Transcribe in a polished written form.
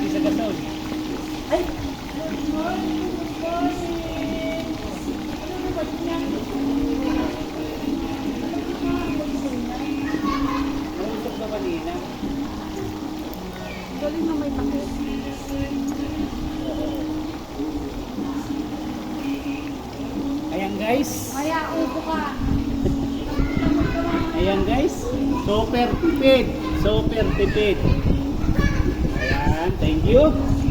natin sa gasol. Ay! Good morning! Good morning! Ano naman yan? Nausap ba kanina? Galing na may takot. Ayan guys. Maya, upo ka. Ayan guys. Super tipid. Super tipid. Ayan. Thank you.